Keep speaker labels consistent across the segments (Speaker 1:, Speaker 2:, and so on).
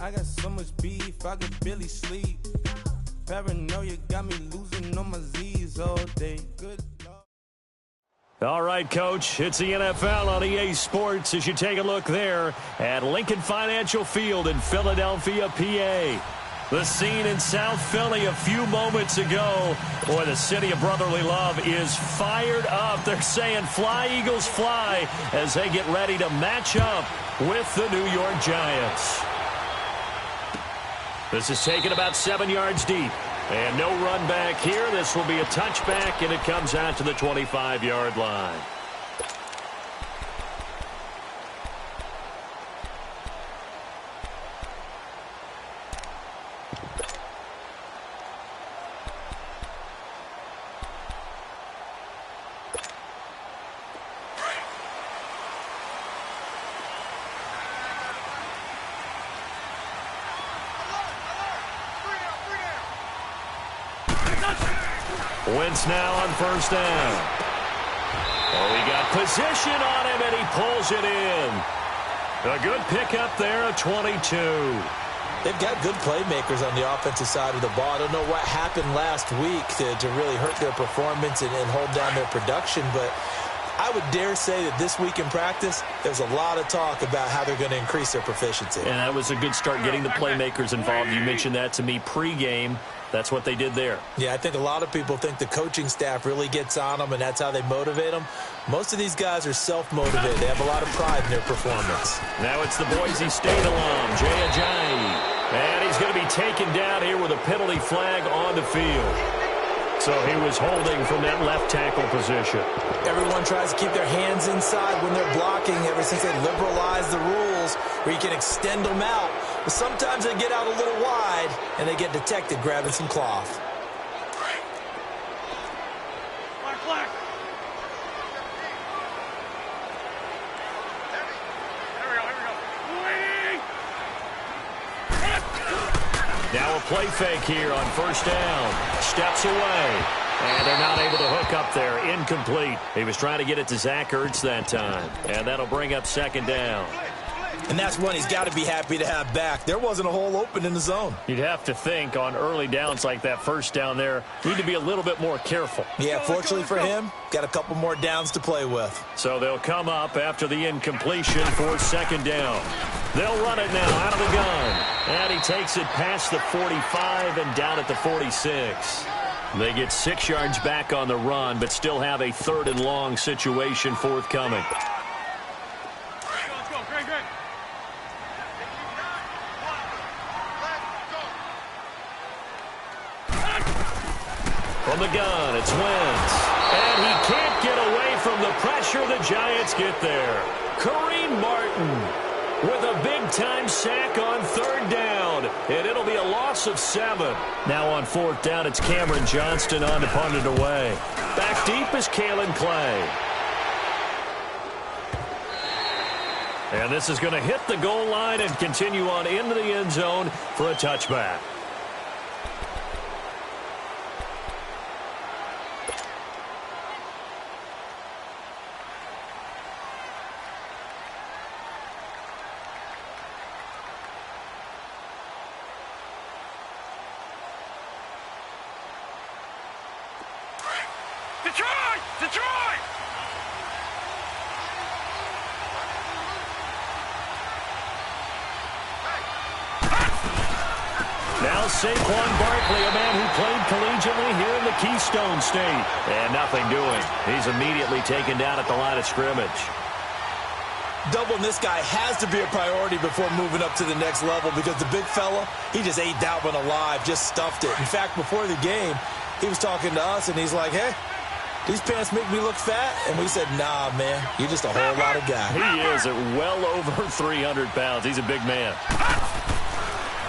Speaker 1: I got so much beef, I could barely sleep. Paranoia got me losing on my Z's all day. Good Lord.
Speaker 2: All right, Coach, it's the NFL on EA Sports as you take a look there at Lincoln Financial Field in Philadelphia, PA. The scene in South Philly a few moments ago. Boy, the city of brotherly love is fired up. They're saying fly, Eagles, fly as they get ready to match up with the New York Giants. This is taken about 7 yards deep. And no run back here. This will be a touchback, and it comes out to the 25-yard line. Wentz now on first down. Oh, he got position on him, and he pulls it in. A good pickup there, a 22.
Speaker 3: They've got good playmakers on the offensive side of the ball. I don't know what happened last week to really hurt their performance and hold down their production, but I would dare say that this week in practice, there's a lot of talk about how they're going to increase their proficiency.
Speaker 2: And that was a good start getting the playmakers involved. You mentioned that to me pregame. That's what they did there.
Speaker 3: Yeah, I think a lot of people think the coaching staff really gets on them, and that's how they motivate them. Most of these guys are self-motivated. They have a lot of pride in their performance.
Speaker 2: Now it's the Boise State alum, Jay Ajayi. And he's going to be taken down here with a penalty flag on the field. So he was holding from that left tackle position.
Speaker 3: Everyone tries to keep their hands inside when they're blocking ever since they liberalized the rules where you can extend them out. But sometimes they get out a little wide and they get detected grabbing some cloth.
Speaker 2: Now a play fake here on first down. Steps away. And they're not able to hook up there. Incomplete. He was trying to get it to Zach Ertz that time. And that'll bring up second down.
Speaker 3: And that's one he's got to be happy to have back. There wasn't a hole open in the zone.
Speaker 2: You'd have to think on early downs like that first down there, need to be a little bit more careful.
Speaker 3: Yeah, fortunately for him, got a couple more downs to play with.
Speaker 2: So they'll come up after the incompletion for second down. They'll run it now out of the gun. And he takes it past the 45 and down at the 46. They get 6 yards back on the run, but still have a third and long situation forthcoming. From the gun, it's Wentz. And he can't get away from the pressure. The Giants get there. Kareem Martin with a big-time sack on third down. And it'll be a loss of 7. Now on fourth down, it's Cameron Johnston on to punt it away. Back deep is Kalen Clay. And this is going to hit the goal line and continue on into the end zone for a touchback.
Speaker 4: Detroit!
Speaker 2: Now Saquon Barkley, a man who played collegiately here in the Keystone State. And nothing doing. He's immediately taken down at the line of scrimmage.
Speaker 3: Doubling this guy has to be a priority before moving up to the next level because the big fella, he just ate that one alive, just stuffed it. In fact, before the game, he was talking to us, and he's like, hey, these pants make me look fat? And we said, nah, man, you're just a whole lot of guy.
Speaker 2: He is at well over 300 pounds. He's a big man.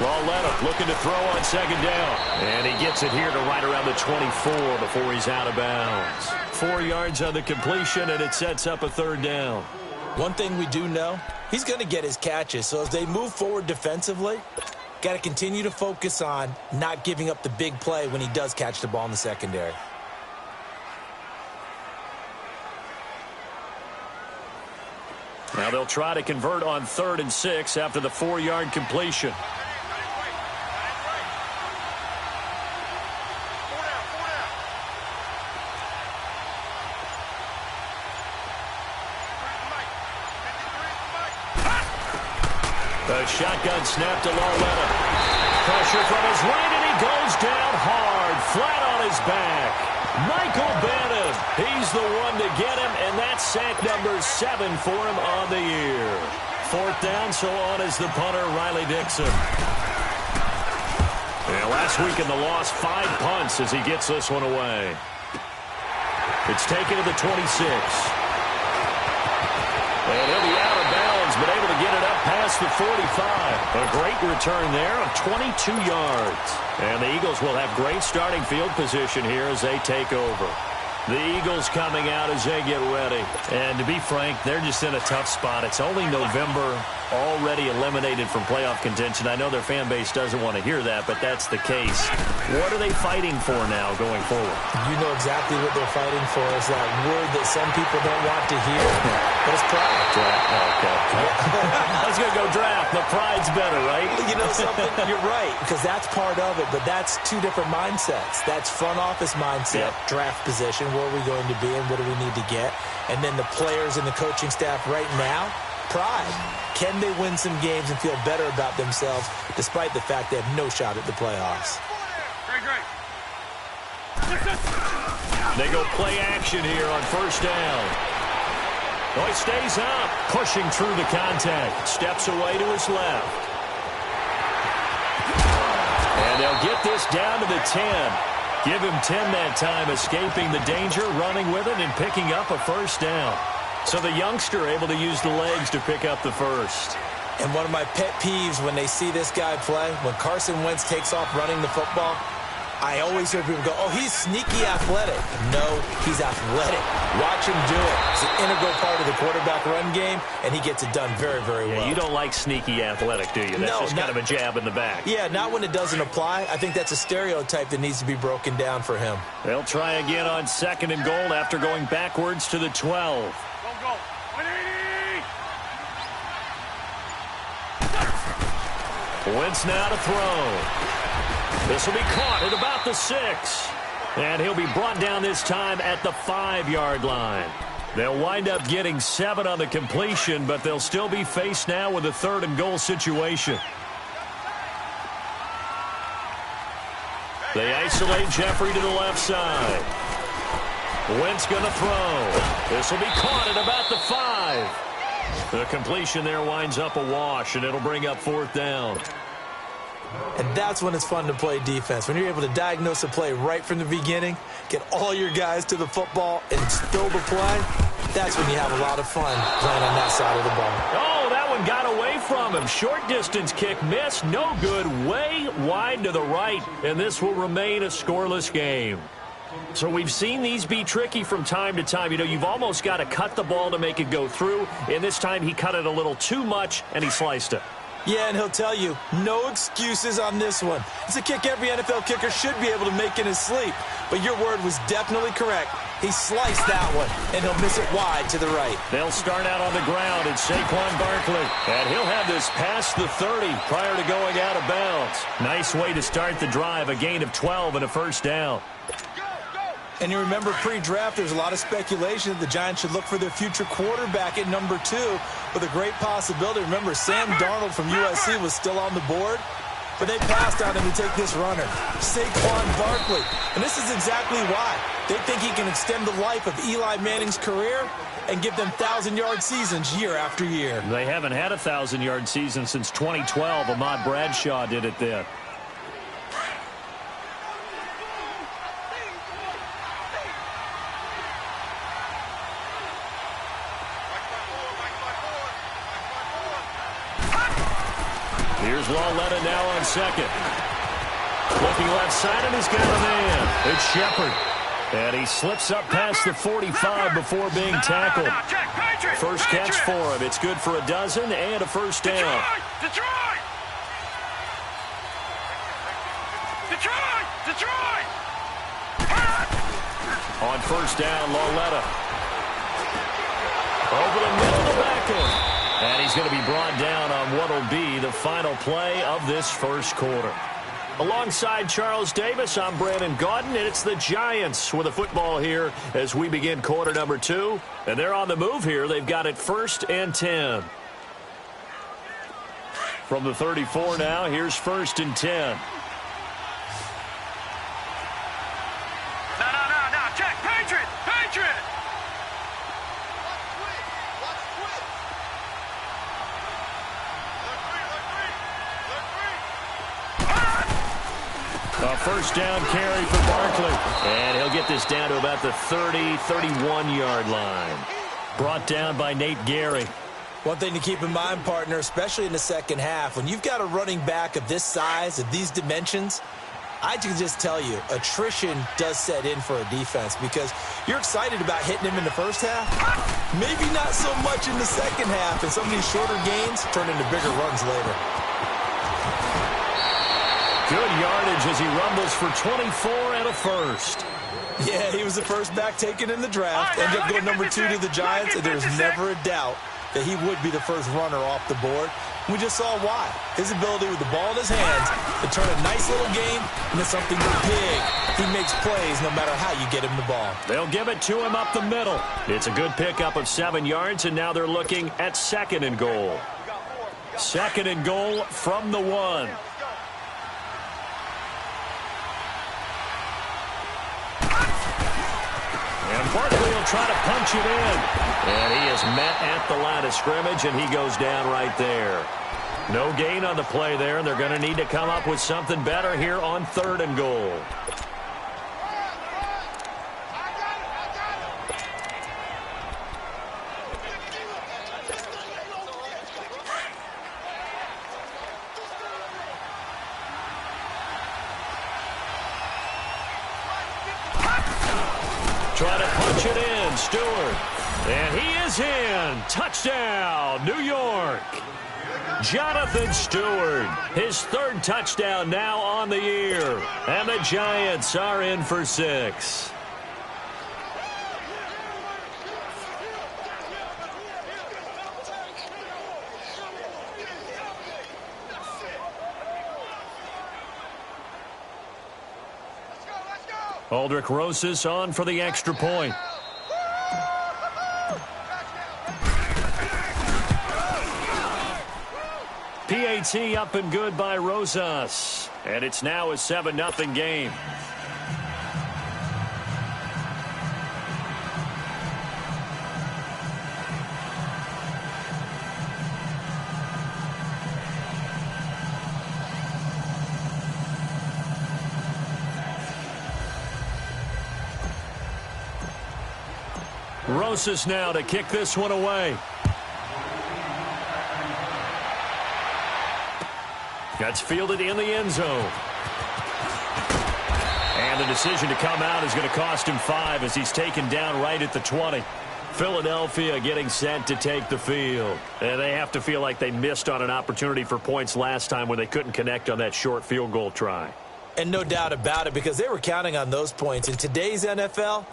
Speaker 2: Lauletta looking to throw on second down. And he gets it here to right around the 24 before he's out of bounds. 4 yards on the completion, and it sets up a third down.
Speaker 3: One thing we do know, he's going to get his catches. So as they move forward defensively, got to continue to focus on not giving up the big play when he does catch the ball in the secondary.
Speaker 2: Now they'll try to convert on 3rd and 6 after the 4-yard completion. A shotgun snap to Lauletta. Pressure from his right, and he goes down hard, flat on his back. Michael Bannon, he's the one to get him, and that's sack number 7 for him on the year. 4th down, so on is the punter, Riley Dixon. Yeah, last week in the loss, 5 punts as he gets this one away. It's taken to the 26. And he'll be out of bounds, but able to get it up past the 45. A great return there of 22 yards. And the Eagles will have great starting field position here as they take over. The Eagles coming out as they get ready. And to be frank, they're just in a tough spot. It's only November, already eliminated from playoff contention. I know their fan base doesn't want to hear that, but that's the case. What are they fighting for now going forward?
Speaker 3: You know exactly what they're fighting for. Is that word that some people don't want to hear, but it's pride.
Speaker 2: Draft. Oh, okay. I was going to go draft. The pride's better, right?
Speaker 3: You know something? You're right, because that's part of it, but that's 2 different mindsets. That's front office mindset, draft position, where are we going to be and what do we need to get? And then the players and the coaching staff right now, pride. Can they win some games and feel better about themselves despite the fact they have no shot at the playoffs?
Speaker 4: Great.
Speaker 2: They go play action here on 1st down. Oh, he stays up, pushing through the contact. Steps away to his left. And they'll get this down to the 10. Give him 10 that time, escaping the danger, running with it, and picking up a 1st down. So the youngster able to use the legs to pick up the 1st.
Speaker 3: And one of my pet peeves when they see this guy play, when Carson Wentz takes off running the football, I always hear people go, oh, he's sneaky athletic. No, he's athletic. Watch him do it. It's an integral part of the quarterback run game, and he gets it done very, very well.
Speaker 2: You don't like sneaky athletic, do you? That's just kind of a jab in the back.
Speaker 3: Yeah, not when it doesn't apply. I think that's a stereotype that needs to be broken down for him.
Speaker 2: They'll try again on 2nd and goal after going backwards to the 12.
Speaker 4: Go. 180.
Speaker 2: Wentz now to throw. This will be caught at about the 6. And he'll be brought down this time at the 5-yard line. They'll wind up getting 7 on the completion, but they'll still be faced now with a 3rd and goal situation. They isolate Jeffrey to the left side. Wentz going to throw. This will be caught at about the 5. The completion there winds up a wash, and it'll bring up 4th down.
Speaker 3: And that's when it's fun to play defense. When you're able to diagnose a play right from the beginning, get all your guys to the football, and throw the play, that's when you have a lot of fun playing on that side of the ball.
Speaker 2: Oh, that one got away from him. Short distance kick missed. No good. Way wide to the right. And this will remain a scoreless game. So we've seen these be tricky from time to time. You know, you've almost got to cut the ball to make it go through. And this time he cut it a little too much, and he sliced it.
Speaker 3: Yeah, and he'll tell you, no excuses on this one. It's a kick every NFL kicker should be able to make in his sleep. But your word was definitely correct. He sliced that one, and he'll miss it wide to the right.
Speaker 2: They'll start out on the ground. It's Saquon Barkley. And he'll have this past the 30 prior to going out of bounds. Nice way to start the drive. A gain of 12 and a 1st down.
Speaker 3: And you remember pre-draft, there's a lot of speculation that the Giants should look for their future quarterback at number 2 with a great possibility. Remember, Sam Darnold from USC was still on the board, but they passed on him to take this runner, Saquon Barkley. And this is exactly why. They think he can extend the life of Eli Manning's career and give them 1,000-yard seasons year after year.
Speaker 2: They haven't had a 1,000-yard season since 2012. Ahmad Bradshaw did it then. Here's Lauletta now on 2nd. Looking left side, and he's got a man. It's Shepard. And he slips up past the 45 before being tackled. First catch for him. It's good for a dozen and a 1st down.
Speaker 4: Detroit!
Speaker 2: On 1st down, Lauletta. Over the middle to Beckham. And he's going to be brought down on what will be the final play of this 1st quarter. Alongside Charles Davis, I'm Brandon Gaudin, and it's the Giants with a football here as we begin quarter number 2. And they're on the move here. They've got it 1st and 10. From the 34 now, here's 1st and 10.
Speaker 4: No. Check. Patriot.
Speaker 2: A first down carry for Barkley. And he'll get this down to about the 31-yard line. Brought down by Nate Gary.
Speaker 3: One thing to keep in mind, partner, especially in the second half, when you've got a running back of this size, of these dimensions, I can just tell you, attrition does set in for a defense because you're excited about hitting him in the first half. Maybe not so much in the second half, and some of these shorter gains turn into bigger runs later.
Speaker 2: Good yardage as he rumbles for 24 and a first.
Speaker 3: Yeah, he was the first back taken in the draft. Ended up going number 2 to the Giants, and there's never a doubt that he would be the first runner off the board. We just saw why. His ability with the ball in his hands to turn a nice little game into something big. He makes plays no matter how you get him the ball.
Speaker 2: They'll give it to him up the middle. It's a good pickup of 7 yards, and now they're looking at 2nd and goal. 2nd and goal from the 1. And Barkley will try to punch it in. And he is met at the line of scrimmage, and he goes down right there. No gain on the play there, and they're going to need to come up with something better here on 3rd and goal. Trying to punch it in, Stewart. And he is in. Touchdown, New York. Jonathan Stewart, his 3rd touchdown now on the year. And the Giants are in for 6. Aldrich Rosas on for the extra point. PAT up and good by Rosas. And it's now a 7-0 game. Rosas now to kick this one away. That's fielded in the end zone. And the decision to come out is going to cost him 5 as he's taken down right at the 20. Philadelphia getting set to take the field. And they have to feel like they missed on an opportunity for points last time when they couldn't connect on that short field goal try.
Speaker 3: And no doubt about it, because they were counting on those points. In today's NFL,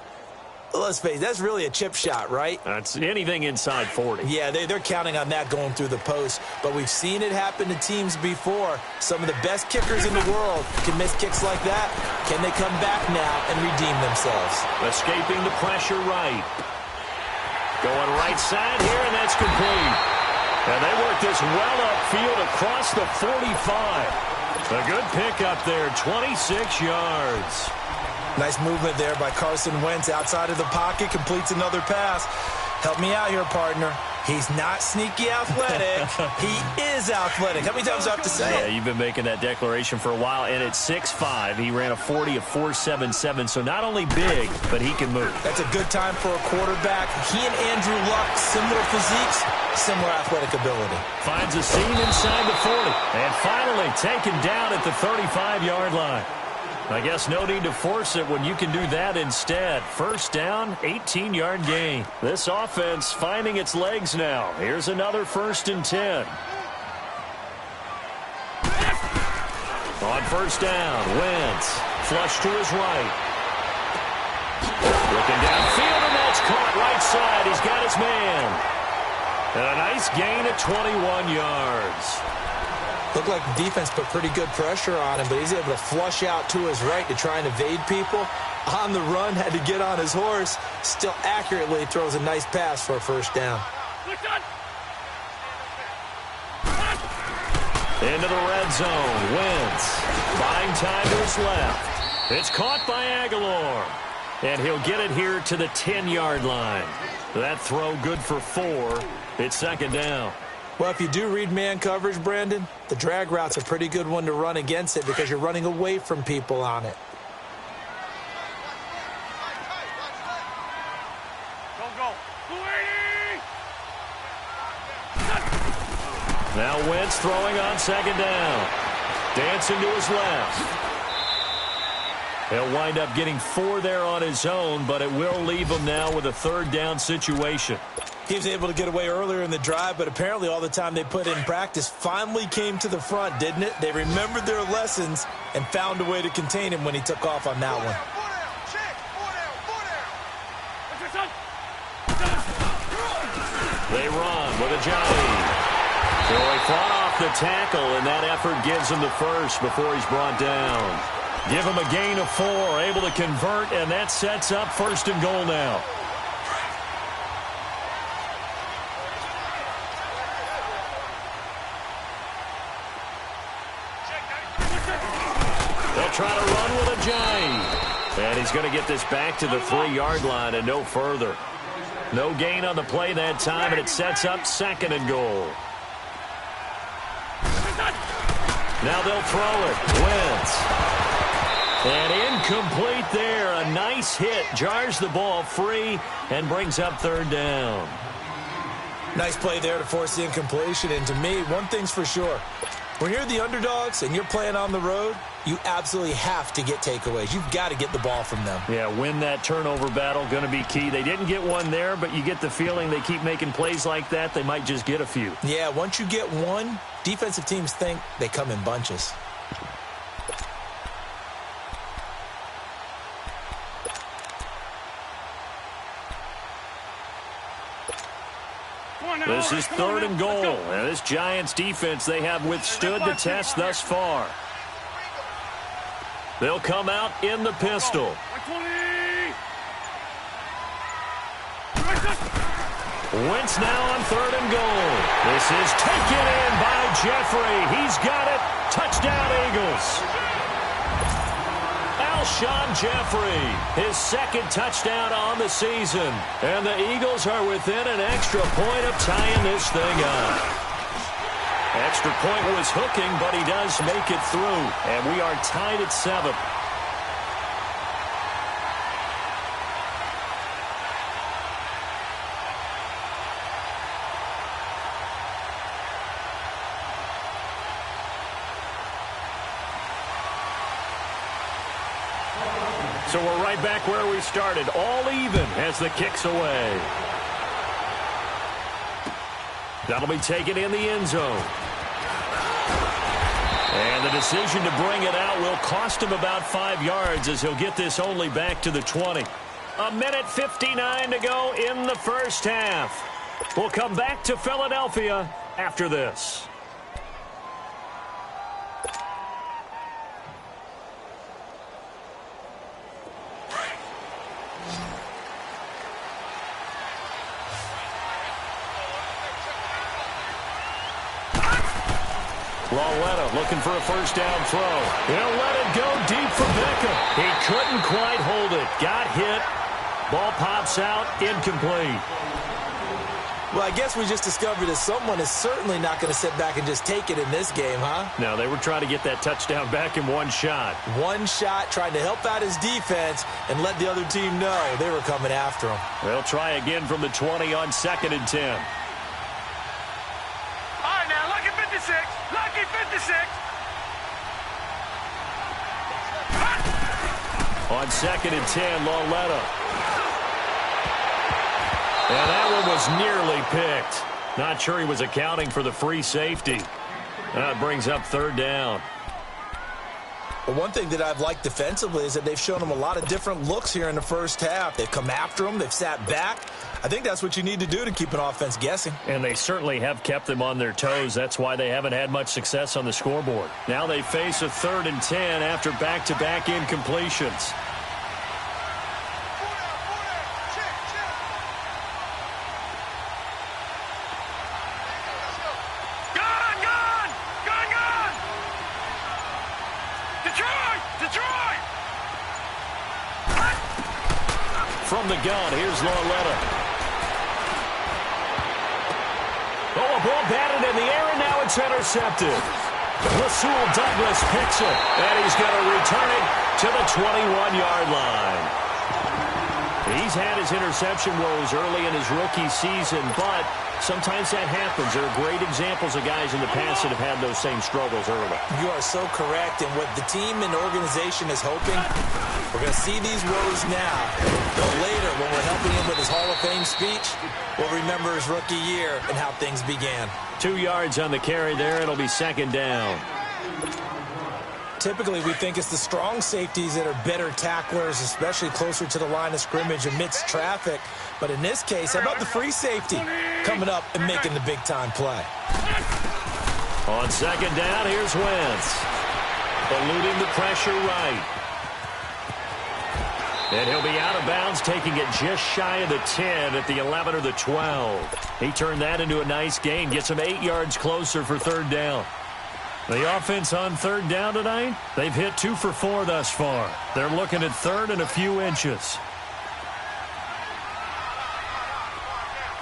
Speaker 3: let's face it, that's really a chip shot, right?
Speaker 2: That's anything inside 40.
Speaker 3: Yeah, they're counting on that going through the post. But we've seen it happen to teams before. Some of the best kickers in the world can miss kicks like that. Can they come back now and redeem themselves?
Speaker 2: Escaping the pressure right. Going right side here, and that's complete. And they work this well upfield across the 45. A good pickup there, 26 yards.
Speaker 3: Nice movement there by Carson Wentz outside of the pocket, completes another pass. Help me out here, partner. He's not sneaky athletic. He is athletic. How many times do I have to say it?
Speaker 2: Yeah, you've been making that declaration for a while, and at 6'5", he ran a 40 of 4.77, so not only big, but he can move.
Speaker 3: That's a good time for a quarterback. He and Andrew Luck, similar physiques, similar athletic ability.
Speaker 2: Finds a seam inside the 40, and finally taken down at the 35-yard line. I guess no need to force it when you can do that instead. First down, 18-yard gain. This offense finding its legs now. Here's another 1st and 10. On first down, Wentz. Flush to his right. Looking downfield, and that's caught right side. He's got his man. And a nice gain at 21 yards.
Speaker 3: Looked like the defense put pretty good pressure on him, but he's able to flush out to his right to try and evade people. On the run, had to get on his horse. Still accurately throws a nice pass for a first down.
Speaker 2: Into the red zone. Wentz. Buying time to his left. It's caught by Aguilar. And he'll get it here to the 10-yard line. That throw good for 4. It's second down.
Speaker 3: Well, if you do read man coverage, Brandon, the drag route's a pretty good one to run against it because you're running away from people on it.
Speaker 2: Now Wentz throwing on second down. Dancing to his left. He'll wind up getting 4 there on his own, but it will leave him now with a third down situation.
Speaker 3: He was able to get away earlier in the drive, but apparently all the time they put in practice finally came to the front, didn't it? They remembered their lessons and found a way to contain him when he took off on that one.
Speaker 2: They run with Ajayi. So he fought off the tackle, and that effort gives him the first before he's brought down. Give him a gain of 4, able to convert, and that sets up first and goal now. They'll try to run with Ajayi. And he's going to get this back to the 3-yard line and no further. No gain on the play that time, and it sets up second and goal. Now they'll throw it. Wentz. And incomplete there. A nice hit. Jars the ball free and brings up third down.
Speaker 3: Nice play there to force the incompletion. And to me, one thing's for sure. When you're the underdogs and you're playing on the road, you absolutely have to get takeaways. You've got to get the ball from them.
Speaker 2: Yeah, win that turnover battle, going to be key. They didn't get one there, but you get the feeling they keep making plays like that, they might just get a few.
Speaker 3: Yeah, once you get one, defensive teams think they come in bunches.
Speaker 2: This is third and goal. And this Giants defense, they have withstood the test thus far. They'll come out in the pistol. Wentz now on third and goal. This is taken in by Jeffrey. He's got it. Touchdown, Eagles. Alshon Jeffrey, his second touchdown on the season. And the Eagles are within an extra point of tying this thing up. Extra point was hooking, but he does make it through. And we are tied at 7. So we're right back where we started, all even as the kick's away. That'll be taken in the end zone. And the decision to bring it out will cost him about 5 yards as he'll get this only back to the 20. 1:59 to go in the first half. We'll come back to Philadelphia after this. Lauletta looking for a first down throw. He'll let it go deep for Beckham. He couldn't quite hold it. Got hit. Ball pops out. Incomplete.
Speaker 3: Well, I guess we just discovered that someone is certainly not going to sit back and just take it in this game, huh?
Speaker 2: No, they were trying to get that touchdown back in one shot.
Speaker 3: One shot, trying to help out his defense and let the other team know they were coming after him.
Speaker 2: They'll try again from the 20 on 2nd and 10.
Speaker 4: All right, now, lucky 56. Lucky 56.
Speaker 2: On 2nd and 10, Lauletta. And that one was nearly picked. Not sure he was accounting for the free safety. That brings up third down.
Speaker 3: Well, one thing that I've liked defensively is that they've shown him a lot of different looks here in the first half. They've come after him. They've sat back. I think that's what you need to do to keep an offense guessing.
Speaker 2: And they certainly have kept them on their toes. That's why they haven't had much success on the scoreboard. Now they face a 3rd and 10 after back-to-back incompletions. from the gun. Here's Lauletta. Oh, a ball batted in the air, and now it's intercepted. Rasul Douglas picks it, and he's going to return it to the 21-yard line. He's had his interception woes early in his rookie season, but sometimes that happens. There are great examples of guys in the past that have had those same struggles early.
Speaker 3: You are so correct, and what the team and organization is hoping, we're going to see these woes now. But later, when we're helping him with his Hall of Fame speech, we'll remember his rookie year and how things began.
Speaker 2: 2 yards on the carry there. It'll be second down.
Speaker 3: Typically, we think it's the strong safeties that are better tacklers, especially closer to the line of scrimmage amidst traffic. But in this case, how about the free safety coming up and making the big-time play?
Speaker 2: On second down, here's Wentz. Eluding the pressure right. And he'll be out of bounds, taking it just shy of the 10 at the 11 or the 12. He turned that into a nice gain, gets him 8 yards closer for third down. The offense on third down tonight, they've hit 2 for 4 thus far. They're looking at third and a few inches.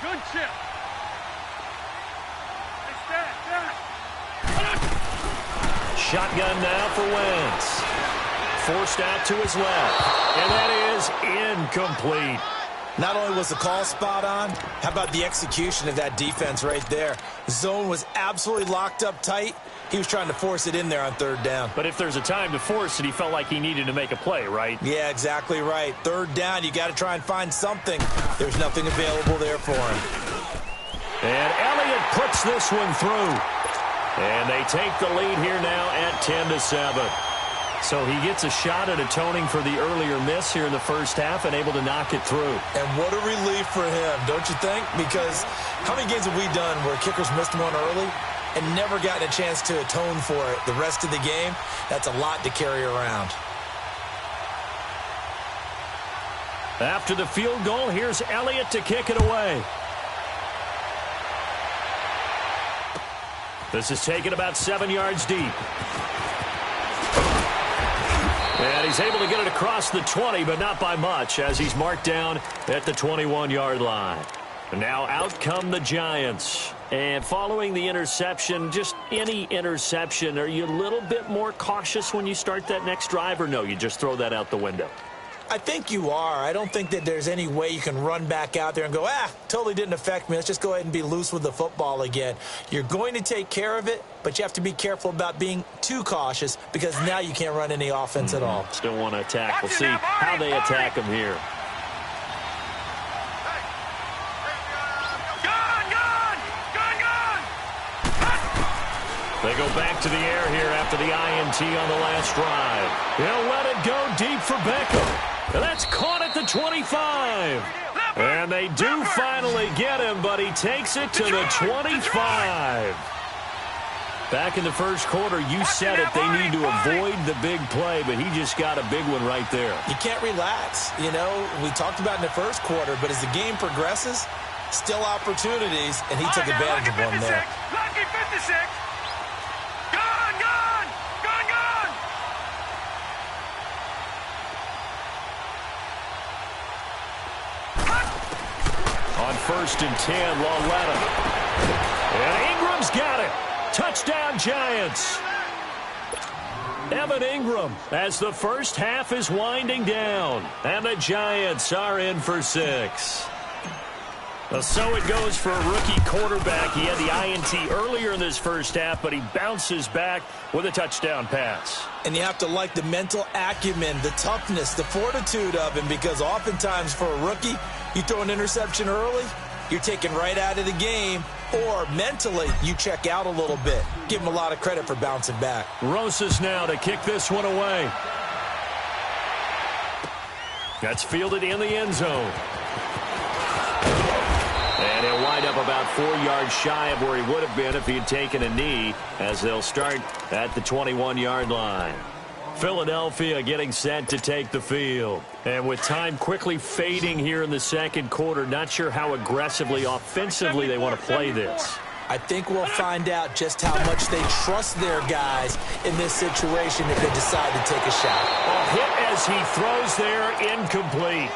Speaker 4: Good chip.
Speaker 2: Shotgun now for Wentz. Forced out to his left. And that is incomplete.
Speaker 3: Not only was the call spot on, how about the execution of that defense right there? The zone was absolutely locked up tight. He was trying to force it in there on third down.
Speaker 2: But if there's a time to force it, he felt like he needed to make a play, right?
Speaker 3: Yeah, exactly right. Third down, you got to try and find something. There's nothing available there for him.
Speaker 2: And Elliott puts this one through. And they take the lead here now at 10-7. So he gets a shot at atoning for the earlier miss here in the first half and able to knock it through.
Speaker 3: And what a relief for him, don't you think? Because how many games have we done where kickers missed one early and never gotten a chance to atone for it the rest of the game? That's a lot to carry around.
Speaker 2: After the field goal, here's Elliott to kick it away. This is taken about 7 yards deep. And he's able to get it across the 20, but not by much, as he's marked down at the 21-yard line. And now out come the Giants. And following the interception, just any interception, are you a little bit more cautious when you start that next drive, or no, you just throw that out the window?
Speaker 3: I think you are. I don't think that there's any way you can run back out there and go, totally didn't affect me. Let's just go ahead and be loose with the football again. You're going to take care of it, but you have to be careful about being too cautious because now you can't run any offense at all.
Speaker 2: Still want to attack. We'll see how they attack him here. They go back to the air here after the INT on the last drive. He'll let it go deep for Beckham. And that's caught at the 25. And they do finally get him, but he takes it to the 25. Back in the first quarter, you said it, they need to avoid the big play, but he just got a big one right there.
Speaker 3: You can't relax. You know, we talked about in the first quarter, but as the game progresses, still opportunities, and he took advantage of one there.
Speaker 4: Lucky 56. Gone, gone, gone, gone.
Speaker 2: On 1st and 10, Lauletta. And Ingram's got it. Touchdown, Giants. Evan Ingram as the first half is winding down. And the Giants are in for 6. So it goes for a rookie quarterback. He had the INT earlier in this first half, but he bounces back with a touchdown pass.
Speaker 3: And you have to like the mental acumen, the toughness, the fortitude of him, because oftentimes for a rookie, you throw an interception early, you're taken right out of the game, or mentally, you check out a little bit. Give him a lot of credit for bouncing back.
Speaker 2: Rosas now to kick this one away. That's fielded in the end zone. And he'll wind up about 4 yards shy of where he would have been if he had taken a knee, as they'll start at the 21-yard line. Philadelphia getting set to take the field. And with time quickly fading here in the second quarter, not sure how aggressively, offensively they want to play this.
Speaker 3: I think we'll find out just how much they trust their guys in this situation if they decide to take a shot.
Speaker 2: A hit as he throws there, incomplete.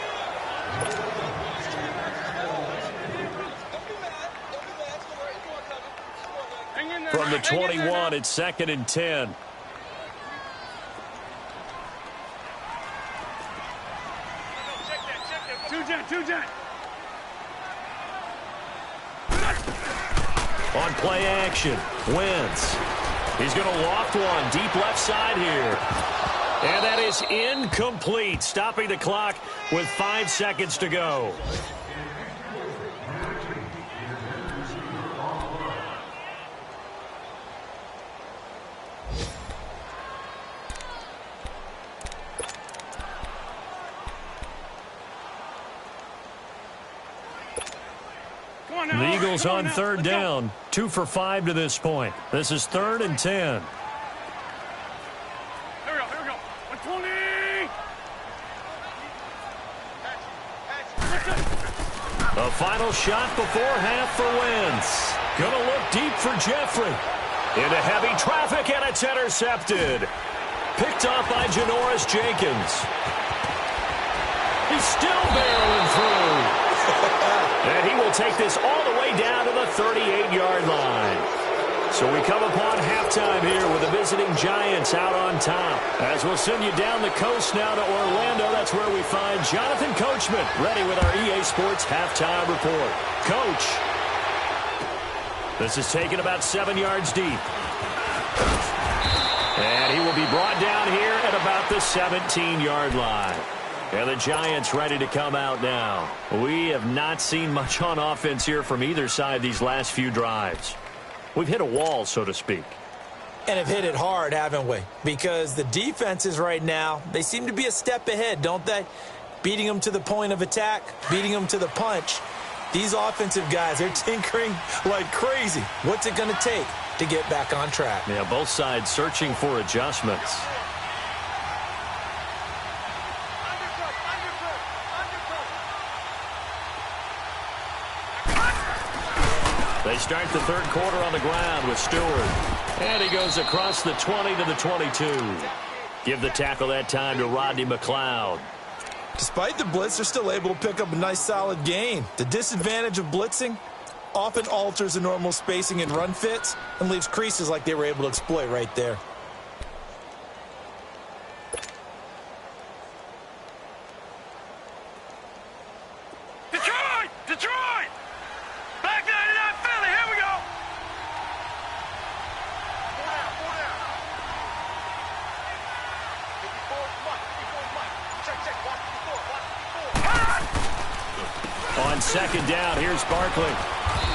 Speaker 2: From the 21, it's 2nd and 10. On play action, Wentz. He's going to loft one deep left side here. And that is incomplete, stopping the clock with 5 seconds to go. The Eagles on 3rd down, 2 for 5 to this point. This is 3rd and 10.
Speaker 4: Here we go. 120.
Speaker 2: The final shot before half for Wentz. Gonna look deep for Jeffrey. Into heavy traffic, and it's intercepted. Picked off by Janoris Jenkins. He's still barreling through. And he will take this all the way down to the 38-yard line. So we come upon halftime here with the visiting Giants out on top. As we'll send you down the coast now to Orlando, that's where we find Jonathan Coachman ready with our EA Sports halftime report. Coach. This is taken about 7 yards deep. And he will be brought down here at about the 17-yard line. And the Giants ready to come out now. We have not seen much on offense here from either side these last few drives. We've hit a wall, so to speak.
Speaker 3: And have hit it hard, haven't we? Because the defenses right now, they seem to be a step ahead, don't they? Beating them to the point of attack, beating them to the punch. These offensive guys, they're tinkering like crazy. What's it going to take to get back on track?
Speaker 2: Yeah, both sides searching for adjustments. They start the 3rd quarter on the ground with Stewart. And he goes across the 20 to the 22. Give the tackle that time to Rodney McLeod.
Speaker 3: Despite the blitz, they're still able to pick up a nice, solid gain. The disadvantage of blitzing often alters the normal spacing and run fits and leaves creases like they were able to exploit right there.
Speaker 4: Detroit! Back 99 Philly, here we go! Four down. Check, watch the 4.
Speaker 2: On 2nd down, here's Barkley.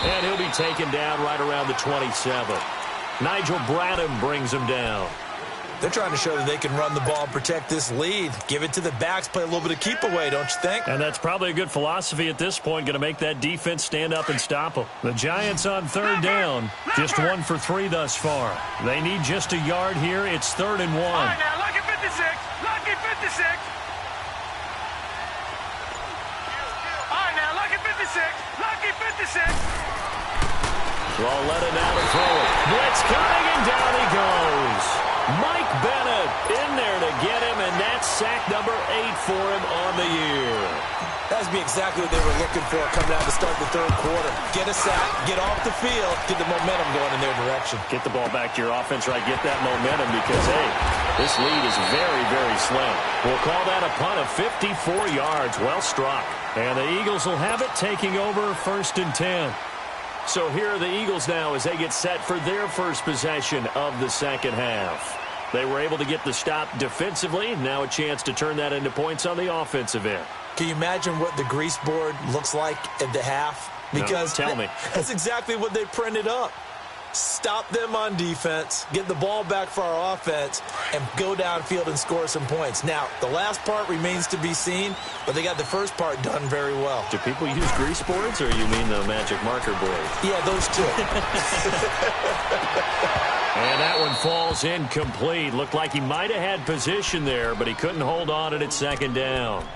Speaker 2: And he'll be taken down right around the 27. Nigel Bradham brings him down.
Speaker 3: They're trying to show that they can run the ball and protect this lead. Give it to the backs, play a little bit of keep away, don't you think?
Speaker 2: And that's probably a good philosophy at this point, going to make that defense stand up and stop them. The Giants on 3rd down, just 1 for 3 thus far. They need just a yard here. It's 3rd and 1.
Speaker 4: All right, now, lucky 56. Lucky 56. All right, now, lucky 56. Lucky 56.
Speaker 2: Well, let him out and throw it. Blitz coming, and down he goes. Mike Bennett in there to get him, and that's sack number 8 for him on the year.
Speaker 3: That would be exactly what they were looking for coming out to start the 3rd quarter. Get a sack, get off the field, get the momentum going in their direction.
Speaker 2: Get the ball back to your offense, right? Get that momentum because, hey, this lead is very, very slim. We'll call that a punt of 54 yards. Well struck. And the Eagles will have it, taking over 1st and 10. So here are the Eagles now as they get set for their first possession of the 2nd half. They were able to get the stop defensively. Now a chance to turn that into points on the offensive end.
Speaker 3: Can you imagine what the grease board looks like at the half? Because
Speaker 2: no, tell me.
Speaker 3: That's exactly what they printed up. Stop them on defense, get the ball back for our offense, and go downfield and score some points. Now, the last part remains to be seen, but they got the first part done very well.
Speaker 2: Do people use grease boards, or you mean the magic marker board?
Speaker 3: Yeah, those two.
Speaker 2: And that one falls incomplete. Looked like he might have had position there, but he couldn't hold on it at 2nd down.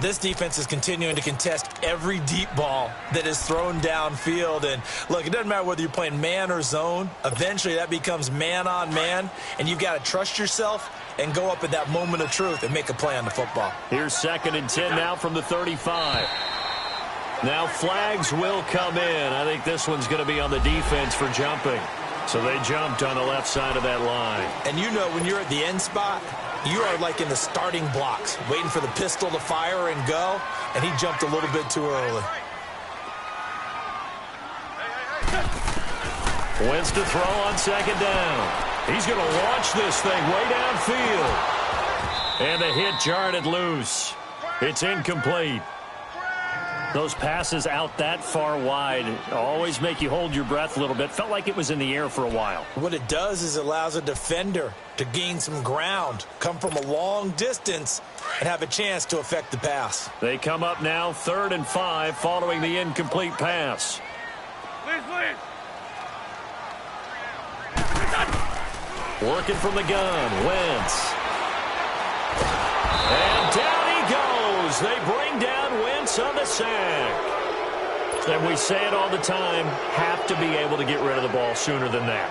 Speaker 3: This defense is continuing to contest every deep ball that is thrown downfield. And, look, it doesn't matter whether you're playing man or zone. Eventually, that becomes man on man, and you've got to trust yourself and go up at that moment of truth and make a play on the football.
Speaker 2: Here's 2nd and 10 now from the 35. Now flags will come in. I think this one's going to be on the defense for jumping. So they jumped on the left side of that line.
Speaker 3: And you know when you're at the end spot, you are like in the starting blocks, waiting for the pistol to fire and go, and he jumped a little bit too early.
Speaker 2: Wentz to throw on 2nd down. He's going to launch this thing way downfield. And the hit jarred it loose. It's incomplete. Those passes out that far wide always make you hold your breath a little bit. Felt like it was in the air for a while.
Speaker 3: What it does is it allows a defender to gain some ground, come from a long distance, and have a chance to affect the pass.
Speaker 2: They come up now 3rd and 5 following the incomplete pass. Working from the gun, Wentz. And down he goes. They bring down Wentz on the sack. And we say it all the time, have to be able to get rid of the ball sooner than that.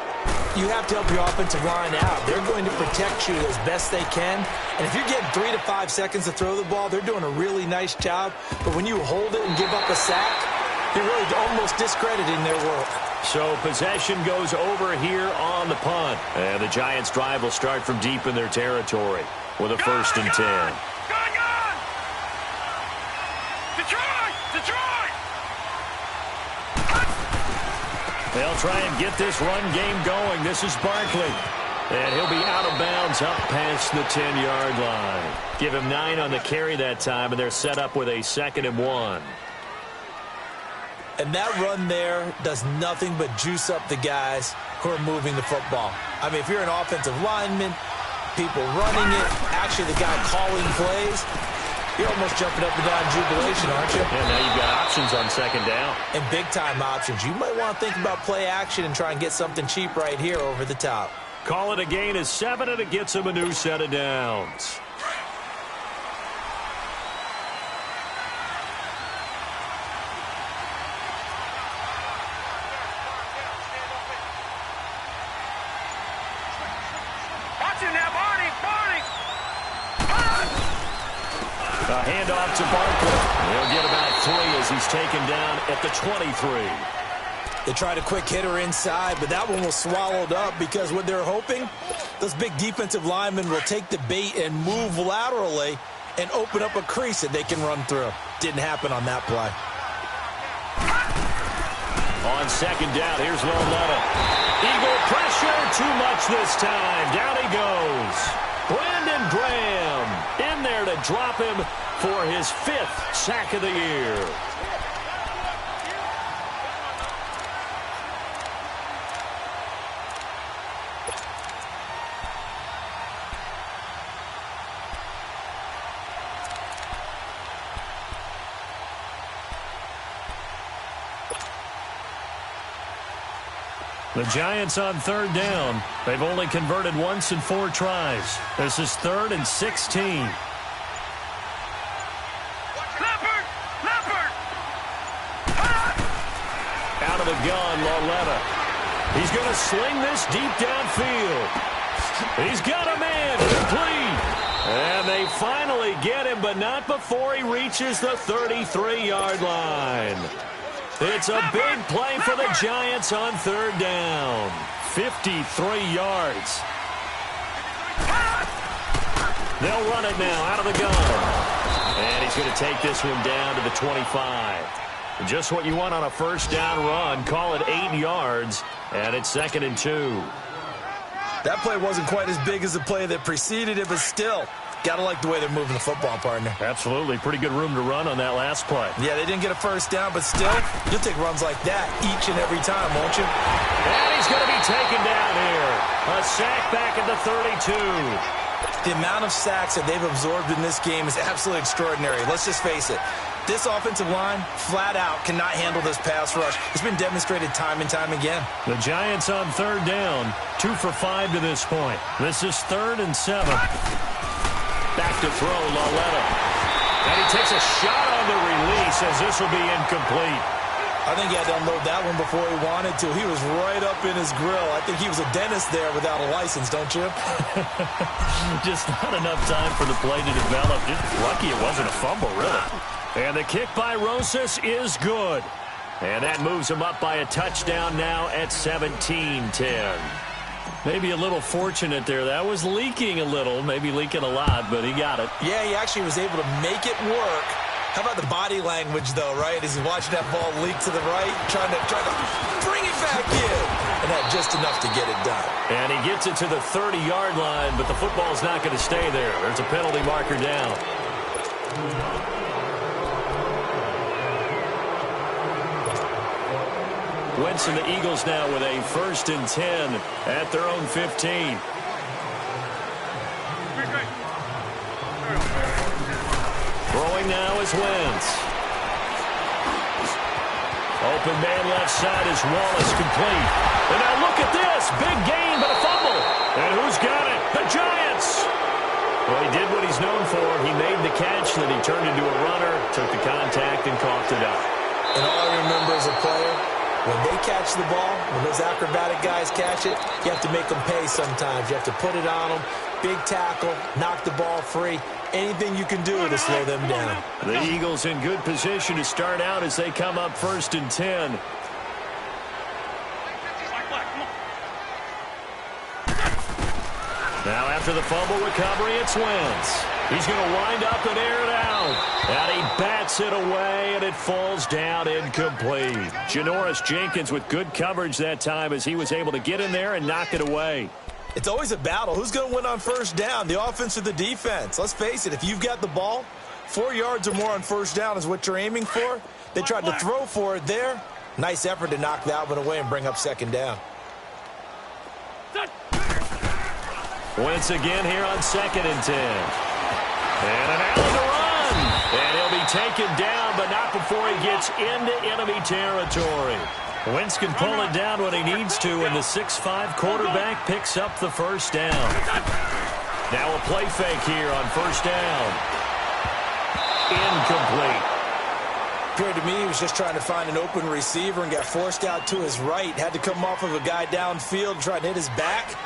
Speaker 3: You have to help your offensive line out. They're going to protect you as best they can. And if you're getting 3 to 5 seconds to throw the ball, they're doing a really nice job. But when you hold it and give up a sack, you're really almost discrediting their work.
Speaker 2: So possession goes over here on the punt. And the Giants' drive will start from deep in their territory with a 1st and 10.
Speaker 4: Gone! Detroit! Detroit!
Speaker 2: They'll try and get this run game going. This is Barkley. And he'll be out of bounds up past the 10-yard line. Give him 9 on the carry that time, and they're set up with a 2nd and 1.
Speaker 3: And that run there does nothing but juice up the guys who are moving the football. I mean, if you're an offensive lineman, people running it, actually the guy calling plays, you're almost jumping up and down in jubilation, aren't you?
Speaker 2: And now you've got options on 2nd down.
Speaker 3: And big-time options. You might want to think about play action and try and get something cheap right here over the top.
Speaker 2: Call it a gain of 7, and it gets him a new set of downs. A handoff to Barkley. He'll get about 3 as he's taken down at the 23.
Speaker 3: They tried a quick hitter inside, but that one was swallowed up because what they're hoping, those big defensive linemen will take the bait and move laterally and open up a crease that they can run through. Didn't happen on that play.
Speaker 2: On 2nd down, here's Loletta. Eagle pressure, too much this time. Down he goes. Brandon Graham in there to drop him for his 5th sack of the year. The Giants on 3rd down. They've only converted once in 4 tries. This is 3rd and 16.
Speaker 4: Leopard! Leopard!
Speaker 2: Out of the gun, Loletta. He's going to sling this deep downfield. He's got a man complete. And they finally get him, but not before he reaches the 33-yard line. It's a big play for the Giants on 3rd down. 53 yards. They'll run it now out of the gun. And he's going to take this one down to the 25. Just what you want on a 1st down run. Call it 8 yards. And it's 2nd and 2.
Speaker 3: That play wasn't quite as big as the play that preceded it, but still, gotta like the way they're moving the football, partner.
Speaker 2: Absolutely. Pretty good room to run on that last play.
Speaker 3: Yeah, they didn't get a 1st down, but still, you'll take runs like that each and every time, won't you?
Speaker 2: And he's going to be taken down here. A sack back at the 32.
Speaker 3: The amount of sacks that they've absorbed in this game is absolutely extraordinary. Let's just face it. This offensive line, flat out, cannot handle this pass rush. It's been demonstrated time and time again.
Speaker 2: The Giants on 3rd down, 2 for 5 to this point. This is 3rd and 7. Back to throw, Loletta. And he takes a shot on the release as this will be incomplete.
Speaker 3: I think he had to unload that one before he wanted to. He was right up in his grill. I think he was a dentist there without a license, don't you?
Speaker 2: Just not enough time for the play to develop. Just lucky it wasn't a fumble, really. And the kick by Rosas is good. And that moves him up by a touchdown now at 17-10. Maybe a little fortunate there. That was leaking a little, maybe leaking a lot, but he got it.
Speaker 3: Yeah, he actually was able to make it work. How about the body language, though, right? As he's watching that ball leak to the right, trying to bring it back in. And that just enough to get it done.
Speaker 2: And he gets it to the 30-yard line, but the football's not going to stay there. There's a penalty marker down. Wentz and the Eagles now with a 1st and 10 at their own 15. Throwing now is Wentz. Open man left side is Wallace, complete. And now look at this. Big gain, but a fumble. And who's got it? The Giants. Well, he did what he's known for. He made the catch, then he turned into a runner, took the contact, and coughed it up.
Speaker 3: And all I remember as a player, when they catch the ball, when those acrobatic guys catch it, you have to make them pay sometimes. You have to put it on them. Big tackle, knock the ball free. Anything you can do to slow them down.
Speaker 2: The Eagles in good position to start out as they come up 1st and 10. Now after the fumble recovery, it's Wentz. He's going to wind up and air it out. And he bats it away, and it falls down incomplete. Janoris Jenkins with good coverage that time as he was able to get in there and knock it away.
Speaker 3: It's always a battle. Who's going to win on 1st down, the offense or the defense? Let's face it, if you've got the ball, 4 yards or more on 1st down is what you're aiming for. They tried to throw for it there. Nice effort to knock that one away and bring up 2nd down.
Speaker 2: Wentz again here on 2nd and 10. And an Allen to run. And he'll be taken down, but not before he gets into enemy territory. Wentz can pull it down when he needs to, and the 6'5" quarterback picks up the 1st down. Now a play fake here on 1st down. Incomplete.
Speaker 3: Appeared to me he was just trying to find an open receiver and got forced out to his right. Had to come off of a guy downfield, trying to hit his back.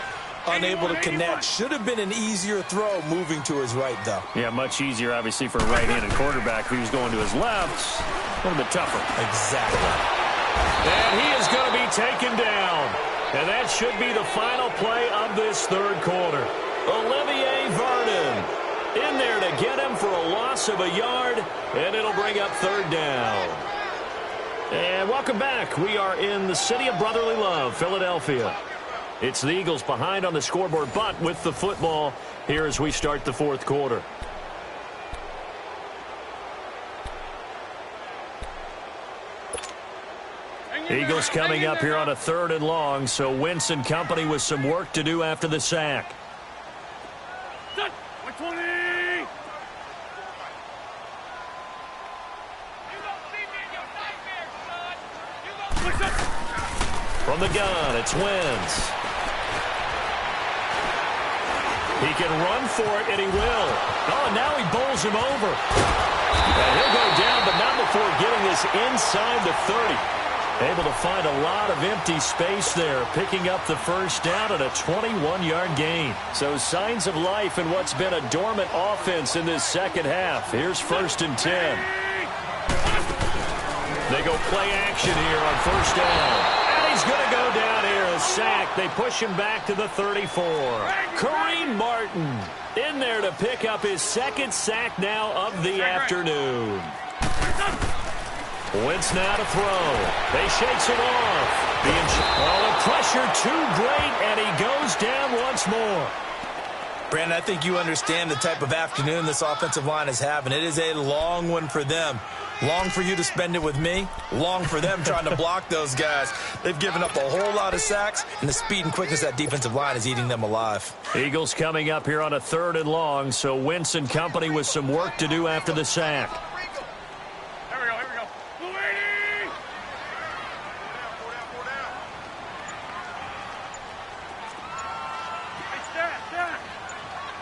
Speaker 3: Unable to connect. Should have been an easier throw moving to his right, though.
Speaker 2: Yeah, much easier, obviously, for a right-handed quarterback. If he was going to his left, a little bit tougher.
Speaker 3: Exactly.
Speaker 2: And he is going to be taken down. And that should be the final play of this 3rd quarter. Olivier Vernon in there to get him for a loss of a yard, and it'll bring up 3rd down. And welcome back. We are in the city of brotherly love, Philadelphia. It's the Eagles behind on the scoreboard, but with the football here as we start the 4th quarter. Eagles coming up here on a 3rd and long, so Wentz and company with some work to do after the sack. From the gun, it's Wentz. He can run for it, and he will. Oh, and now he bowls him over. And he'll go down, but not before getting this inside the 30. Able to find a lot of empty space there, picking up the 1st down and a 21-yard gain. So signs of life in what's been a dormant offense in this 2nd half. Here's 1st and 10. They go play action here on 1st down. He's going to go down here, a sack. They push him back to the 34. Kareem Martin in there to pick up his 2nd sack now of the afternoon. Wentz now to throw. They shakes it off. The pressure too great, and he goes down once more.
Speaker 3: Brandon, I think you understand the type of afternoon this offensive line is having. It is a long one for them. Long for you to spend it with me. Long for them trying to block those guys. They've given up a whole lot of sacks, and the speed and quickness of that defensive line is eating them alive.
Speaker 2: Eagles coming up here on a 3rd and long, so Wentz and company with some work to do after the sack.
Speaker 4: Here we go.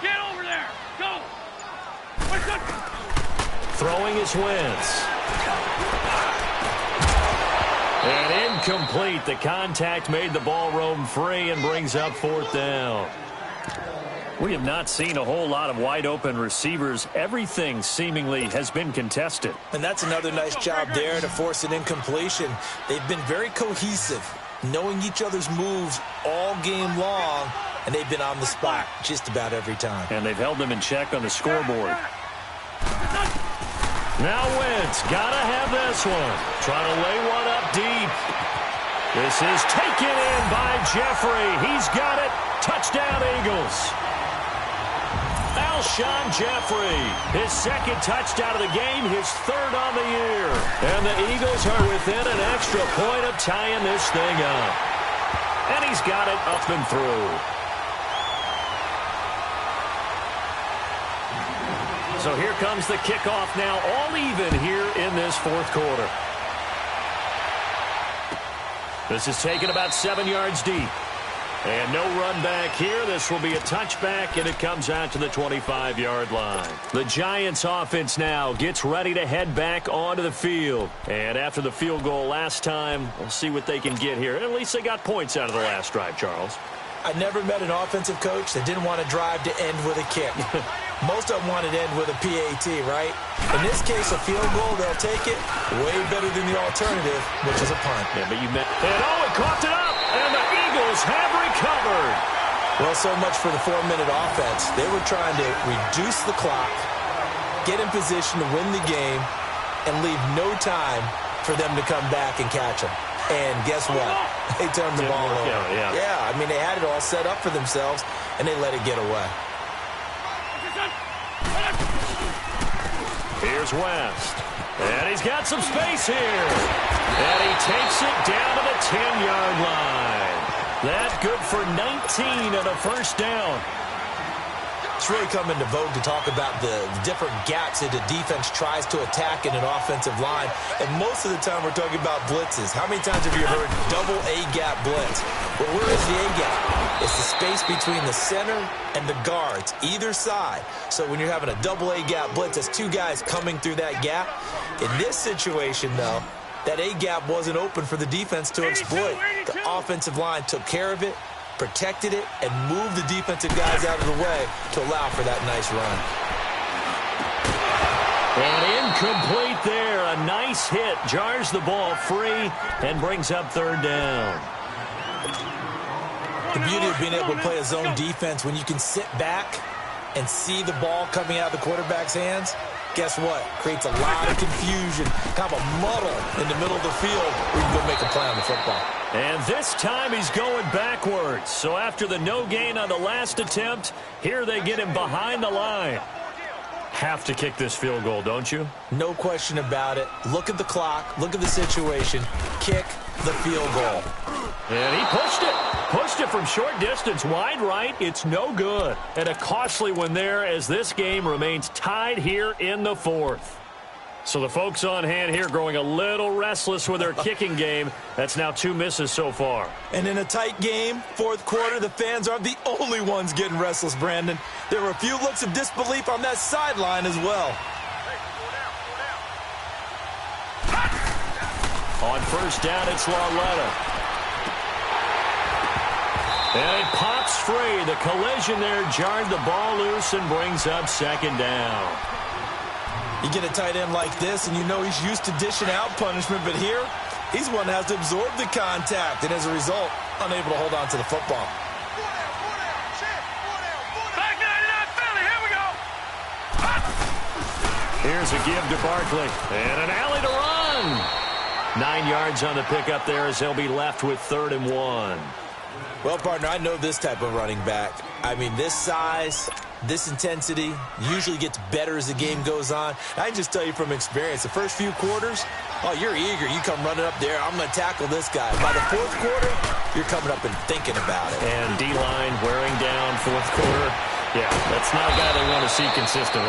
Speaker 4: Get over there. Go.
Speaker 2: Throwing is Wentz. incomplete. The contact made the ball roam free and brings up 4th down. We have not seen a whole lot of wide-open receivers. Everything seemingly has been contested.
Speaker 3: And that's another nice job there to force an incompletion. They've been very cohesive, knowing each other's moves all game long, and they've been on the spot just about every time.
Speaker 2: And they've held them in check on the scoreboard. Now Wentz, gotta have this one. Trying to lay one up deep. This is taken in by Jeffrey. He's got it. Touchdown, Eagles. Alshon Jeffrey, his 2nd touchdown of the game, his 3rd on the year. And the Eagles are within an extra point of tying this thing up. And he's got it up and through. So here comes the kickoff now, all even here in this 4th quarter. This is taken about 7 yards deep. And no run back here. This will be a touchback, and it comes out to the 25-yard line. The Giants offense now gets ready to head back onto the field. And after the field goal last time, we'll see what they can get here. At least they got points out of the last drive, Charles.
Speaker 3: I never met an offensive coach that didn't want to drive to end with a kick. Most of them wanted to end with a PAT, right? In this case, a field goal, they'll take it way better than the alternative, which is a punt.
Speaker 2: Yeah, but you met. And it coughed it up, and the Eagles have recovered.
Speaker 3: Well, so much for the 4-minute offense. They were trying to reduce the clock, get in position to win the game, and leave no time for them to come back and catch them. And guess what? They turned the ball over. Yeah, I mean, they had it all set up for themselves, and they let it get away.
Speaker 2: Here's West. And he's got some space here. And he takes it down to the 10-yard line. That's good for 19 and a 1st down.
Speaker 3: It's really come into vogue to talk about the different gaps that the defense tries to attack in an offensive line. And most of the time we're talking about blitzes. How many times have you heard double A-gap blitz? Well, where is the A-gap? It's the space between the center and the guards, either side. So when you're having a double A-gap blitz, that's 2 guys coming through that gap. In this situation, though, that A-gap wasn't open for the defense to exploit. The offensive line took care of it, protected it, and moved the defensive guys out of the way to allow for that nice run.
Speaker 2: And incomplete there. A nice hit. Jars the ball free and brings up 3rd down.
Speaker 3: The beauty of being able to play a zone defense when you can sit back and see the ball coming out of the quarterback's hands, guess what? Creates a lot of confusion, kind of a muddle in the middle of the field where you can go make a play on the football.
Speaker 2: And this time he's going backwards. So after the no gain on the last attempt, here they get him behind the line. Have to kick this field goal, don't you?
Speaker 3: No question about it. Look at the clock. Look at the situation. Kick the field goal.
Speaker 2: And he pushed it. Pushed it from short distance, wide right. It's no good. And a costly one there as this game remains tied here in the 4th. So the folks on hand here growing a little restless with their kicking game. That's now 2 misses so far.
Speaker 3: And in a tight game, 4th quarter, the fans aren't the only ones getting restless, Brandon. There were a few looks of disbelief on that sideline as well.
Speaker 2: On 1st down, it's Lauletta. And it pops free. The collision there jarred the ball loose and brings up 2nd down.
Speaker 3: You get a tight end like this, and you know he's used to dishing out punishment, but here, he's one that has to absorb the contact, and as a result, unable to hold on to the football.
Speaker 4: Back 99 Philly, here we go.
Speaker 2: Here's a give to Barkley. And an alley to run. 9 yards on the pickup there as they'll be left with 3rd and 1.
Speaker 3: Well, partner, I know this type of running back. I mean, this size, this intensity usually gets better as the game goes on. I can just tell you from experience, the first few quarters, oh, you're eager. You come running up there, I'm going to tackle this guy. By the 4th quarter, you're coming up and thinking about it.
Speaker 2: And D-line wearing down 4th quarter. Yeah, that's not a guy they want to see consistently.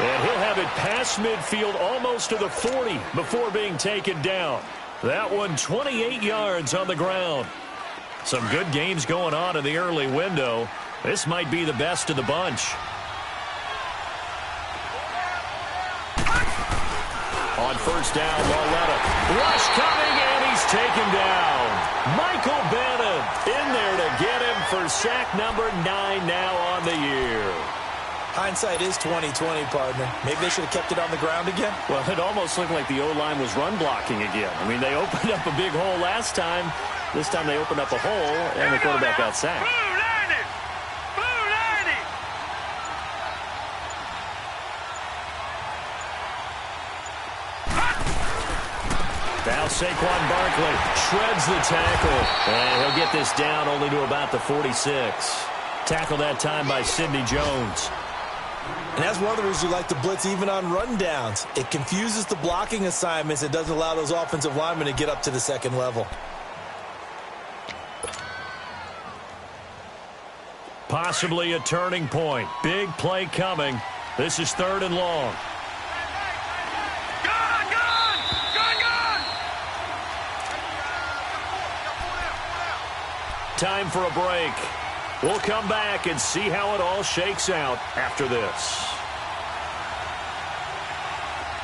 Speaker 2: And he'll have it past midfield almost to the 40 before being taken down. That one 28 yards on the ground. Some good games going on in the early window. This might be the best of the bunch. On 1st down, Lauletta. Rush coming, and he's taken down. sack number 9 now on the year.
Speaker 3: Hindsight is 20/20, partner. Maybe they should have kept it on the ground again.
Speaker 2: Well, it almost looked like the O-line was run blocking again. I mean, they opened up a big hole last time. This time they opened up a hole, and the quarterback got sacked. Now Saquon Barkley shreds the tackle, and he'll get this down only to about the 46. Tackled that time by Sidney Jones.
Speaker 3: And that's one of the reasons you like to blitz even on rundowns. It confuses the blocking assignments. It doesn't allow those offensive linemen to get up to the second level.
Speaker 2: Possibly a turning point. Big play coming. This is 3rd and long. Time for a break. We'll come back and see how it all shakes out after this.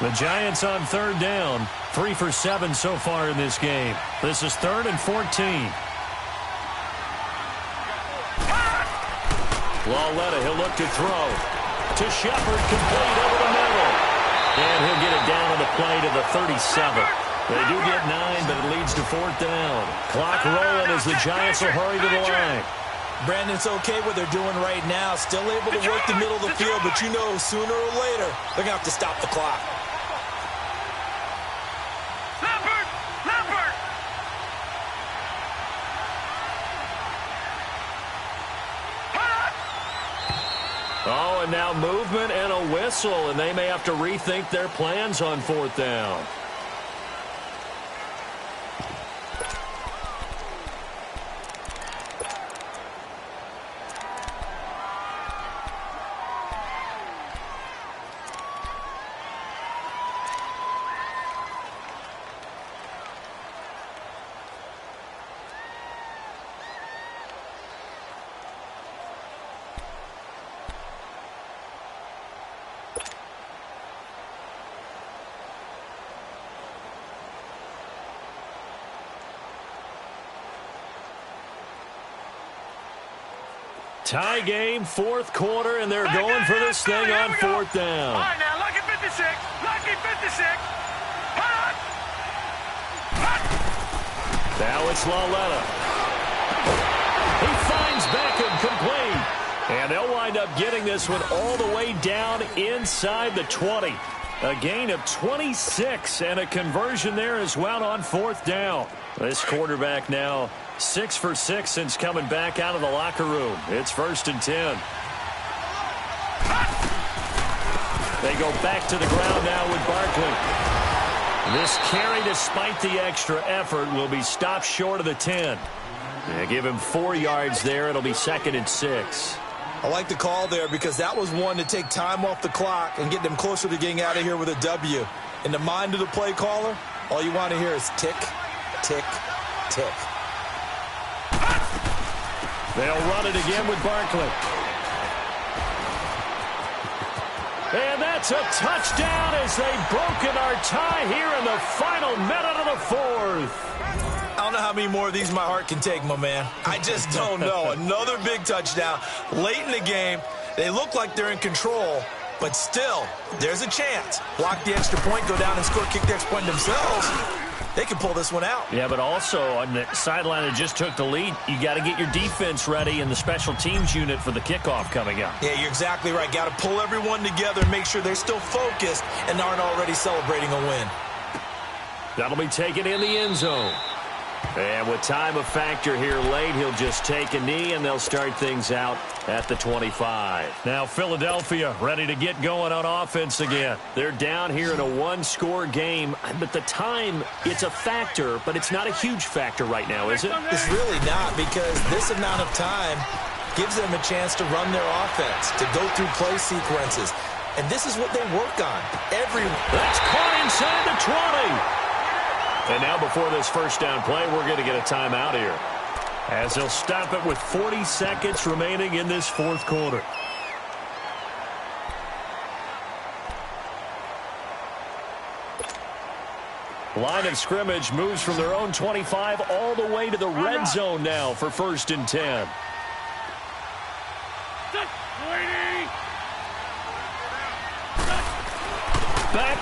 Speaker 2: The Giants on 3rd down. 3 for 7 so far in this game. This is 3rd and 14. Lauletta, he'll look to throw. To Shepard, complete over the middle. And he'll get it down on the play to the 37. They do get 9, but it leads to 4th down. Clock rolling as the Giants will hurry to the line.
Speaker 3: Brandon, it's okay what they're doing right now. Still able to work the middle of the field, but you know sooner or later they're going to have to stop the clock.
Speaker 2: Oh, and now movement and a whistle, and they may have to rethink their plans on 4th down. Tie game, 4th quarter, and they're going for this thing on 4th down.
Speaker 4: All right, now, lucky 56. Lucky 56. Hot. Hot.
Speaker 2: Now it's Lauletta. He finds Beckham complete. And they'll wind up getting this one all the way down inside the 20. A gain of 26 and a conversion there as well on 4th down. This quarterback now 6 for 6 since coming back out of the locker room. It's 1st and 10. They go back to the ground now with Barkley. This carry, despite the extra effort, will be stopped short of the 10. They give him 4 yards there. It'll be 2nd and 6.
Speaker 3: I like the call there because that was one to take time off the clock and get them closer to getting out of here with a W. In the mind of the play caller, all you want to hear is tick, tick, tick.
Speaker 2: They'll run it again with Barkley. And that's a touchdown as they've broken our tie here in the final minute of the 4th.
Speaker 3: I don't know how many more of these my heart can take, my man. I just don't know. Another big touchdown late in the game. They look like they're in control, but still, there's a chance. Block the extra point, go down and score, kick the extra point themselves. They can pull this one out.
Speaker 2: Yeah, but also on the sideline that just took the lead, you got to get your defense ready in the special teams unit for the kickoff coming up.
Speaker 3: Yeah, you're exactly right. Got to pull everyone together and make sure they're still focused and aren't already celebrating a win.
Speaker 2: That'll be taken in the end zone. And with time a factor here late, he'll just take a knee, and they'll start things out at the 25. Now Philadelphia ready to get going on offense again. They're down here in a one-score game, but the time, it's a factor, but it's not a huge factor right now, is it?
Speaker 3: It's really not, because this amount of time gives them a chance to run their offense, to go through play sequences. And this is what they work on.
Speaker 2: That's caught inside the 20. And now before this first down play, we're going to get a timeout here, as they'll stop it with 40 seconds remaining in this 4th quarter. Line of scrimmage moves from their own 25 all the way to the red zone now for 1st and 10.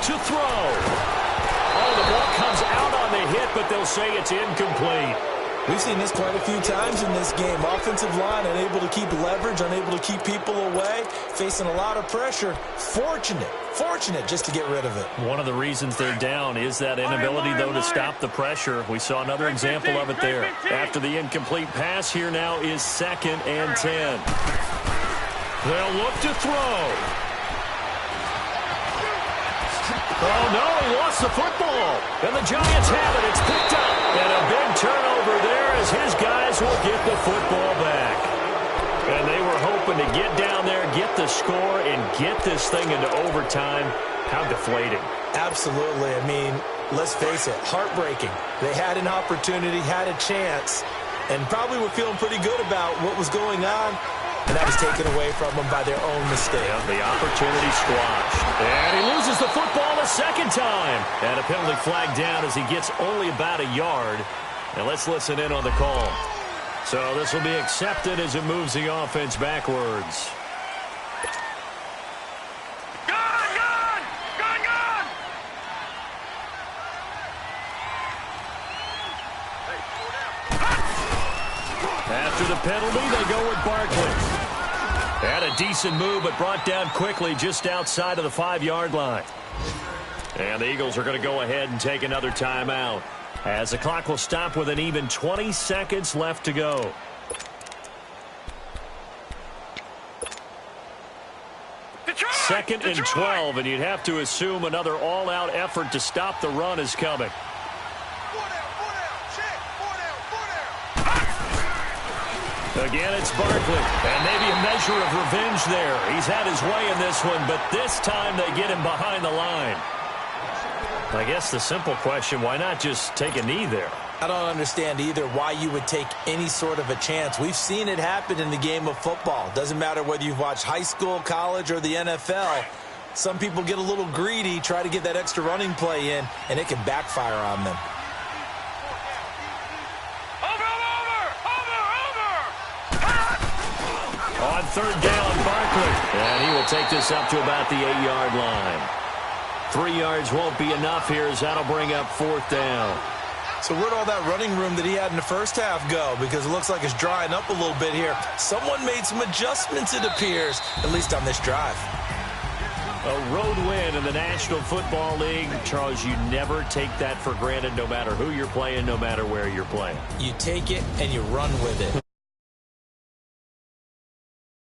Speaker 2: to throw. Oh, the ball comes out on the hit, but they'll say it's incomplete.
Speaker 3: We've seen this quite a few times in this game. Offensive line unable to keep leverage, unable to keep people away, facing a lot of pressure. Fortunate just to get rid of it.
Speaker 2: One of the reasons they're down is that inability, though, to stop the pressure. We saw another example of it there. After the incomplete pass, here now is 2nd and 10. They'll look to throw. Oh, no, he lost the football. And the Giants have it. It's picked up. And a big turnover there as his guys will get the football back. And they were hoping to get down there, get the score, and get this thing into overtime. How deflating.
Speaker 3: Absolutely. I mean, let's face it, heartbreaking. They had an opportunity, had a chance, and probably were feeling pretty good about what was going on. And that was taken away from them by their own mistake.
Speaker 2: Yeah, the opportunity squashed. And he loses the football a second time. And a penalty flag down as he gets only about a yard. And let's listen in on the call. So this will be accepted as it moves the offense backwards. After the penalty, they go with Barkley. Had a decent move, but brought down quickly just outside of the 5-yard line. And the Eagles are going to go ahead and take another timeout, as the clock will stop with an even 20 seconds left to go. Second and 12, and you'd have to assume another all-out effort to stop the run is coming. Again, it's Barkley, and maybe a measure of revenge there. He's had his way in this one, but this time they get him behind the line. I guess the simple question, why not just take a knee there?
Speaker 3: I don't understand either why you would take any sort of a chance. We've seen it happen in the game of football. Doesn't matter whether you've watched high school, college, or the NFL. Some people get a little greedy, try to get that extra running play in, and it can backfire on them.
Speaker 2: On 3rd down, Barkley. And he will take this up to about the 8-yard line. 3 yards won't be enough here as that'll bring up 4th down.
Speaker 3: So where'd all that running room that he had in the first half go? Because it looks like it's drying up a little bit here. Someone made some adjustments, it appears, at least on this drive.
Speaker 2: A road win in the National Football League. Charles, you never take that for granted no matter who you're playing, no matter where you're playing.
Speaker 3: You take it and you run with it.